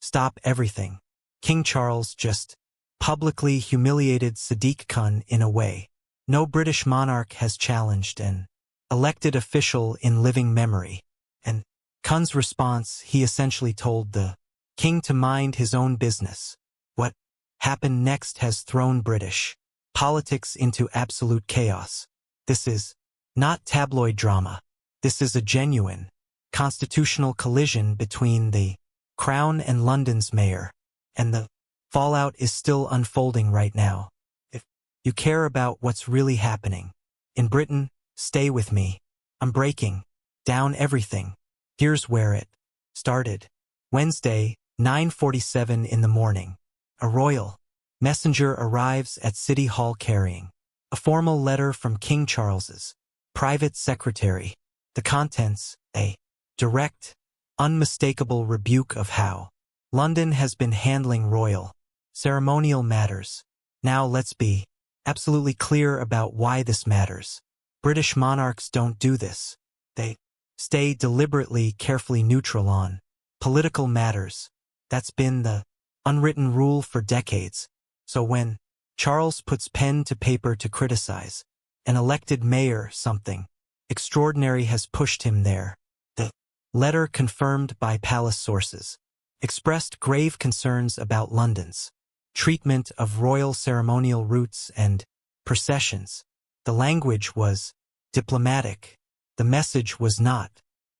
stop everything. King Charles just publicly humiliated Sadiq Khan in a way no British monarch has challenged an elected official in living memory. And Khan's response, he essentially told the king to mind his own business. What happened next has thrown British politics into absolute chaos. This is not tabloid drama. This is a genuine constitutional collision between the Crown and London's mayor, and the fallout is still unfolding right now. If you care about what's really happening in Britain, stay with me. I'm breaking down everything. Here's where it started. Wednesday, 9:47 in the morning. A royal messenger arrives at City Hall carrying a formal letter from King Charles's private secretary. The contents, a direct, unmistakable rebuke of how London has been handling royal ceremonial matters. Now let's be absolutely clear about why this matters. British monarchs don't do this. They stay deliberately, carefully neutral on political matters. That's been the unwritten rule for decades. So when Charles puts pen to paper to criticize an elected mayor, something extraordinary has pushed him there. The letter, confirmed by palace sources, expressed grave concerns about London's treatment of royal ceremonial routes and processions. The language was diplomatic. The message was not.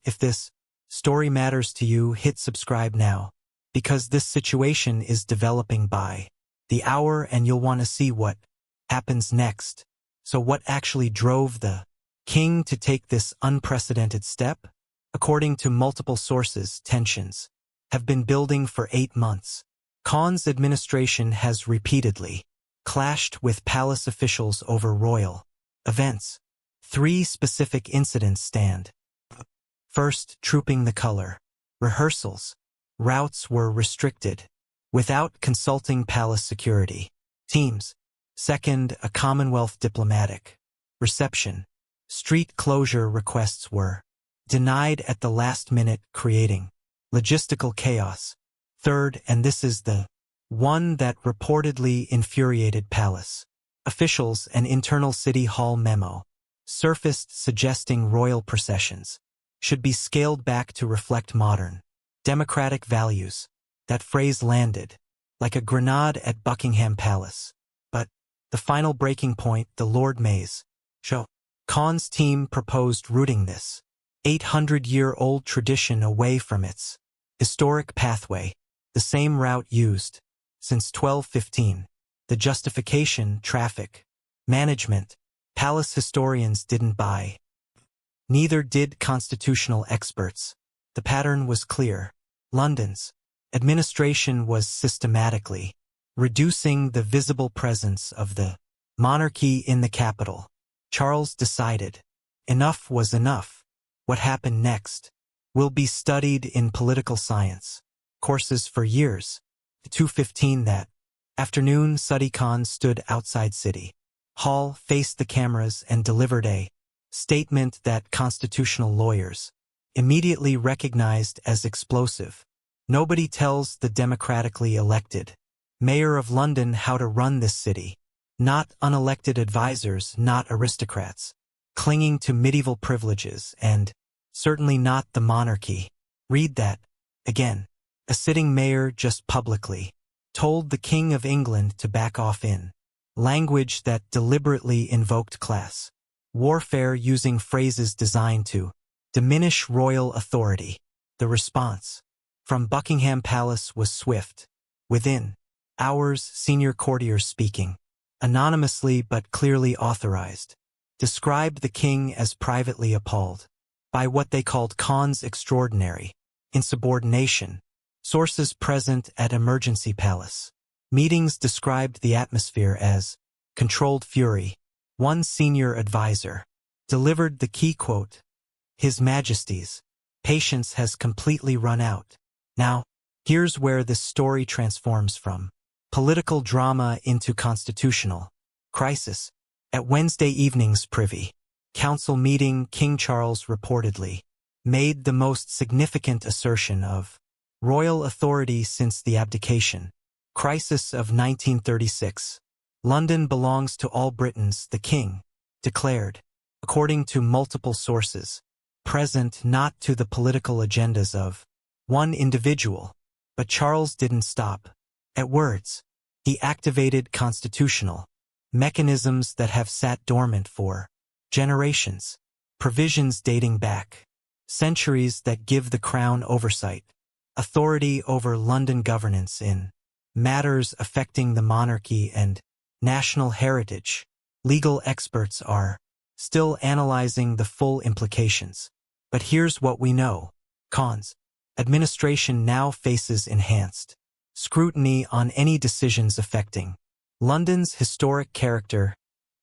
If this story matters to you, hit subscribe now, because this situation is developing by the hour and you'll want to see what happens next. So what actually drove the king to take this unprecedented step? According to multiple sources, tensions have been building for 8 months. Khan's administration has repeatedly clashed with palace officials over royal events. 3 specific incidents stand. First, trooping the color. Rehearsals. Routes were restricted without consulting palace security teams. Second, a Commonwealth diplomatic reception. Street closure requests were denied at the last minute, creating logistical chaos. Third, and this is the one that reportedly infuriated palace officials, an internal City Hall memo surfaced suggesting royal processions should be scaled back to reflect modern democratic values. That phrase landed like a grenade at Buckingham Palace. But the final breaking point, the Lord Mayor's show. Khan's team proposed rooting this 800-year-old tradition away from its historic pathway, the same route used since 1215. The justification, traffic management. Palace historians didn't buy. Neither did constitutional experts. The pattern was clear. London's administration was systematically reducing the visible presence of the monarchy in the capital. Charles decided enough was enough. What happened next will be studied in political science courses for years. At 2:15 that afternoon, Sadiq Khan stood outside City Hall, faced the cameras, and delivered a statement that constitutional lawyers immediately recognized as explosive. Nobody tells the democratically elected mayor of London how to run this city. Not unelected advisors, not aristocrats clinging to medieval privileges, and certainly not the monarchy. Read that again. A sitting mayor just publicly told the King of England to back off in language that deliberately invoked class warfare, using phrases designed to diminish royal authority. The response from Buckingham Palace was swift. Within hours, senior courtiers speaking anonymously but clearly authorized described the king as privately appalled by what they called Khan's extraordinary insubordination. Sources present at Emergency Palace meetings described the atmosphere as controlled fury. One senior advisor delivered the key quote, "His Majesty's patience has completely run out." Now, here's where this story transforms from political drama into constitutional crisis. At Wednesday evening's Privy Council meeting, King Charles reportedly made the most significant assertion of Royal authority since the abdication. Crisis of 1936. London belongs to all Britons, the king declared, according to multiple sources, present not to the political agendas of one individual. But Charles didn't stop at words. He activated constitutional mechanisms that have sat dormant for generations, provisions dating back centuries that give the crown oversight, authority over London governance in matters affecting the monarchy and national heritage. Legal experts are still analyzing the full implications. But here's what we know. Cons. Administration now faces enhanced scrutiny on any decisions affecting London's historic character,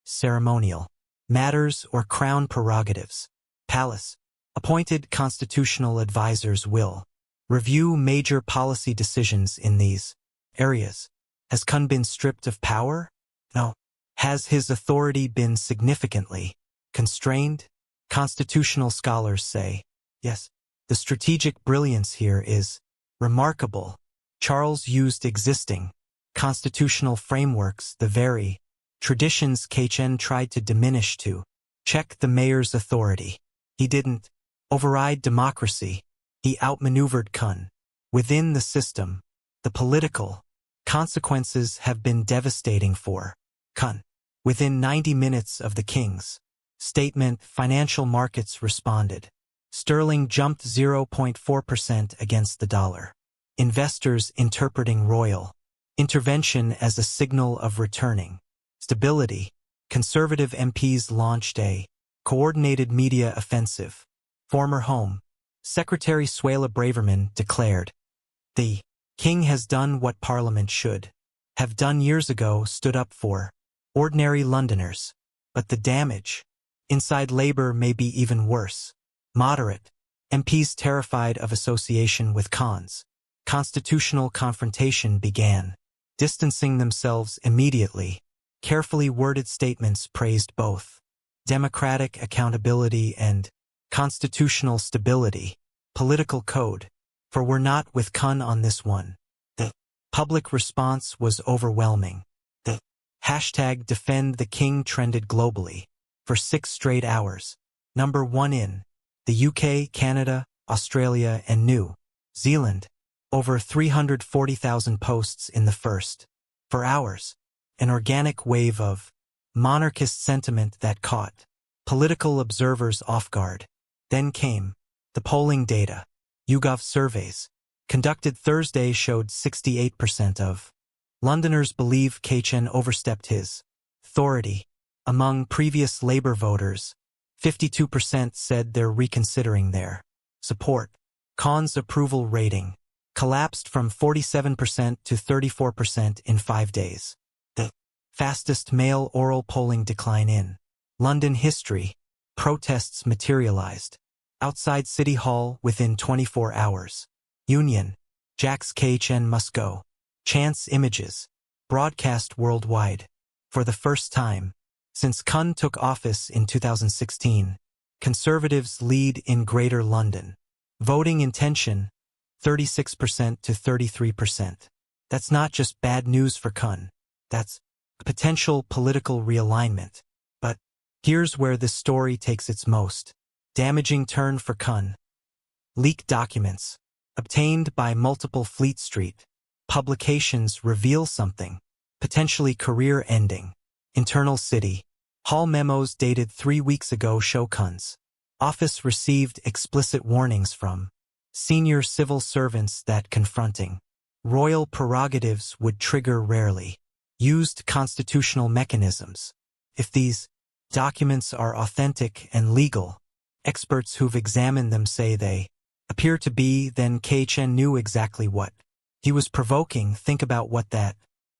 ceremonial matters or crown prerogatives. Palace. Appointed constitutional advisors will review major policy decisions in these areas. Has Khan been stripped of power? No. Has his authority been significantly constrained? Constitutional scholars say, yes. The strategic brilliance here is remarkable. Charles used existing constitutional frameworks, the very traditions Kchen tried to diminish to check the mayor's authority. He didn't override democracy. He outmaneuvered Khan. Within the system, the political consequences have been devastating for Khan. Within 90 minutes of the king's statement, financial markets responded. Sterling jumped 0.4% against the dollar. Investors interpreting royal intervention as a signal of returning stability. Conservative MPs launched a coordinated media offensive. Former Home Secretary Suella Braverman declared, "The king has done what Parliament should have done years ago, stood up for ordinary Londoners. But the damage inside Labour may be even worse." Moderate MPs terrified of association with Khan's constitutional confrontation began distancing themselves immediately. Carefully worded statements praised both democratic accountability and constitutional stability. Political code. For we're not with Khan on this one. The public response was overwhelming. The hashtag Defend the King trended globally for 6 straight hours. Number 1 in the UK, Canada, Australia, and New Zealand. Over 340,000 posts in the first 4 hours. An organic wave of monarchist sentiment that caught political observers off guard. Then came the polling data. YouGov surveys conducted Thursday showed 68% of Londoners believe Kchen overstepped his authority. Among previous Labour voters, 52% said they're reconsidering their support. Khan's approval rating collapsed from 47% to 34% in 5 days. The fastest male oral polling decline in London history. Protests materialized outside City Hall within 24 hours. Union Jack's Kchen must go. Chance images broadcast worldwide. For the first time since Khan took office in 2016, Conservatives lead in Greater London. Voting intention 36% to 33%. That's not just bad news for Khan. That's potential political realignment. But here's where this story takes its most damaging turn for Khan. Leaked documents obtained by multiple Fleet Street publications reveal something potentially career-ending. Internal City Hall memos dated 3 weeks ago show Khan's office received explicit warnings from senior civil servants that confronting royal prerogatives would trigger rarely used constitutional mechanisms. If these documents are authentic and legal, experts who've examined them say they appear to be, then Kchen knew exactly what he was provoking. Think about what that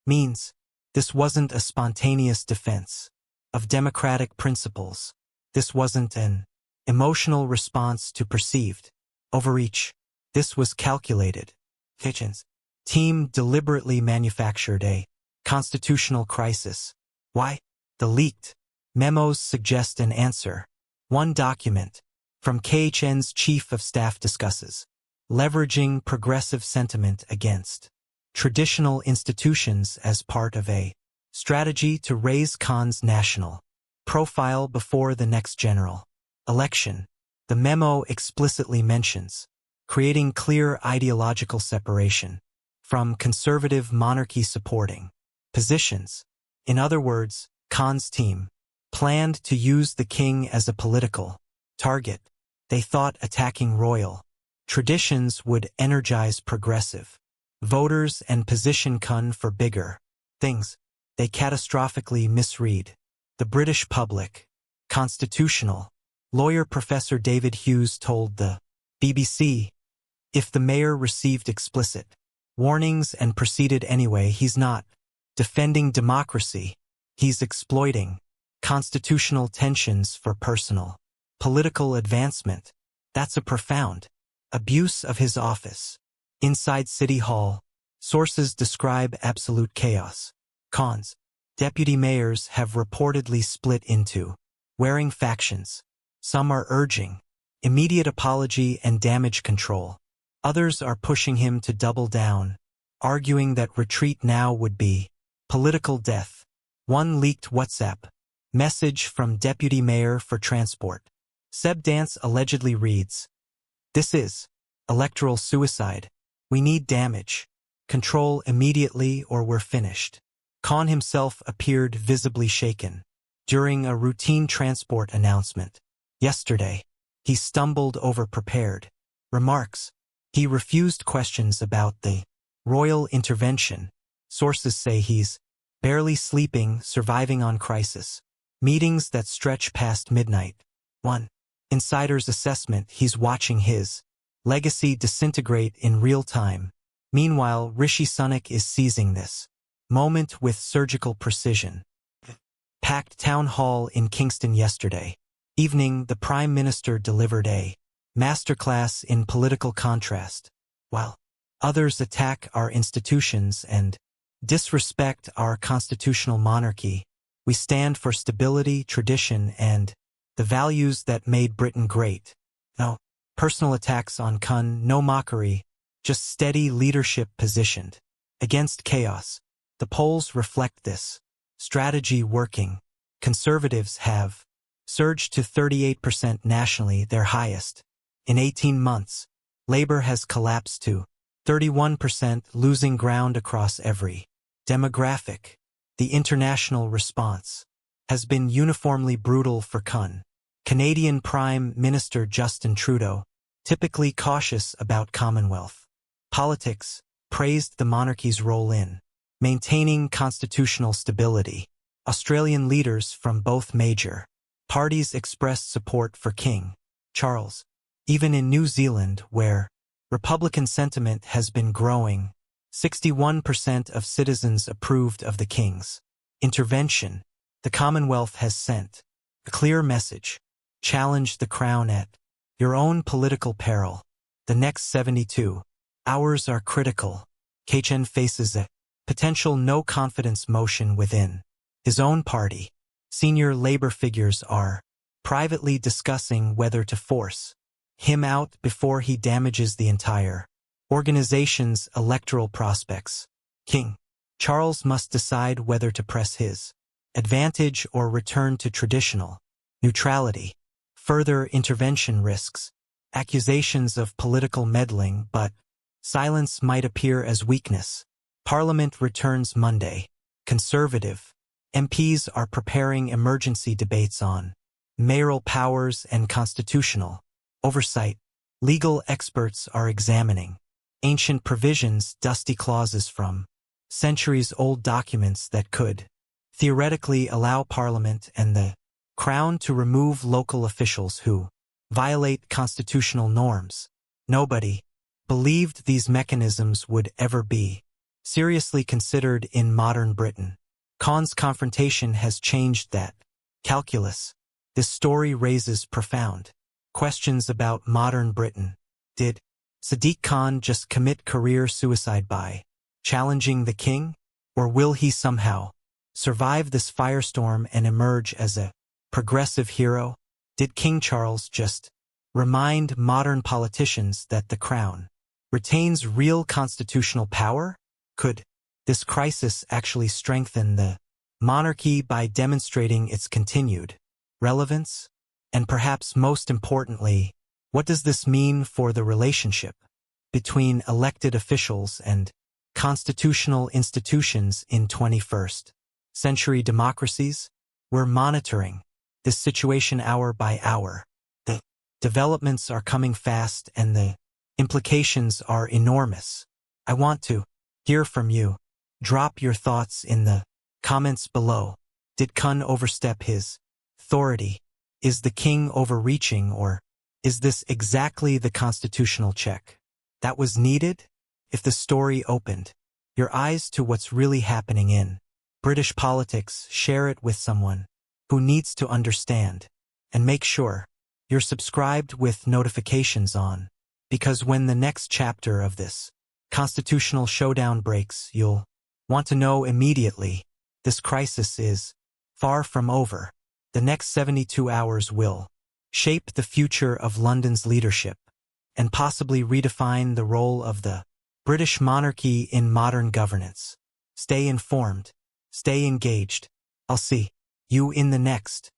means. This wasn't a spontaneous defense of democratic principles. This wasn't an emotional response to perceived overreach. This was calculated. Kchen's team deliberately manufactured a constitutional crisis. Why? The leaked memos suggest an answer. One document from Kchen's chief of staff discusses leveraging progressive sentiment against traditional institutions as part of a strategy to raise Khan's national profile before the next general election. The memo explicitly mentions creating clear ideological separation from conservative monarchy-supporting positions. In other words, Khan's team planned to use the king as a political target. They thought attacking royal traditions would energize progressive voters and position Khan for bigger things. They catastrophically misread the British public. Constitutional lawyer Professor David Hughes told the BBC, if the mayor received explicit warnings and proceeded anyway, he's not defending democracy, he's exploiting constitutional tensions for personal political advancement. That's a profound abuse of his office. Inside City Hall, sources describe absolute chaos. Khan's deputy mayors have reportedly split into warring factions. Some are urging immediate apology and damage control. Others are pushing him to double down, arguing that retreat now would be political death. One leaked WhatsApp message from Deputy Mayor for Transport Seb Dance allegedly reads, "This is electoral suicide. We need damage control immediately or we're finished." Khan himself appeared visibly shaken during a routine transport announcement. Yesterday, he stumbled over prepared remarks. He refused questions about the royal intervention. Sources say he's barely sleeping, surviving on crisis meetings that stretch past midnight. One insider's assessment, he's watching his legacy disintegrate in real time. Meanwhile, Rishi Sunak is seizing this moment with surgical precision. Packed town hall in Kingston yesterday evening, the Prime Minister delivered a masterclass in political contrast. While others attack our institutions and disrespect our constitutional monarchy, we stand for stability, tradition, and the values that made Britain great. No personal attacks on Khan, no mockery, just steady leadership positioned against chaos. The polls reflect this strategy working. Conservatives have surged to 38% nationally, their highest in 18 months. Labour has collapsed to 31%, losing ground across every demographic. The international response has been uniformly brutal for Khan. Canadian Prime Minister Justin Trudeau, typically cautious about Commonwealth politics, praised the monarchy's role in maintaining constitutional stability. Australian leaders from both major parties expressed support for King Charles. Even in New Zealand, where Republican sentiment has been growing, 61% of citizens approved of the King's intervention. The Commonwealth has sent a clear message: challenge the Crown at your own political peril. The next 72 hours are critical. Khan faces a potential no-confidence motion within his own party. Senior Labour figures are privately discussing whether to force him out before he damages the entire organization's electoral prospects. King Charles must decide whether to press his advantage or return to traditional neutrality. Further intervention risks accusations of political meddling, but silence might appear as weakness. Parliament returns Monday. Conservative MPs are preparing emergency debates on mayoral powers and constitutional oversight. Legal experts are examining ancient provisions, dusty clauses from centuries-old documents that could theoretically allow Parliament and the Crown to remove local officials who violate constitutional norms. Nobody believed these mechanisms would ever be seriously considered in modern Britain. Khan's confrontation has changed that calculus. This story raises profound questions about modern Britain. Did Sadiq Khan just commit career suicide by challenging the king? Or will he somehow survive this firestorm and emerge as a progressive hero? Did King Charles just remind modern politicians that the crown retains real constitutional power? Could this crisis actually strengthen the monarchy by demonstrating its continued relevance? And perhaps most importantly, what does this mean for the relationship between elected officials and constitutional institutions in 21st century democracies? We're monitoring this situation hour by hour. The developments are coming fast and the implications are enormous. I want to hear from you. Drop your thoughts in the comments below. Did Kun overstep his authority? Is the king overreaching, or is this exactly the constitutional check that was needed? If the story opened your eyes to what's really happening in British politics, share it with someone who needs to understand. And make sure you're subscribed with notifications on, because when the next chapter of this constitutional showdown breaks, you'll want to know immediately. This crisis is far from over. The next 72 hours will shape the future of London's leadership and possibly redefine the role of the British monarchy in modern governance. Stay informed, stay engaged. I'll see you in the next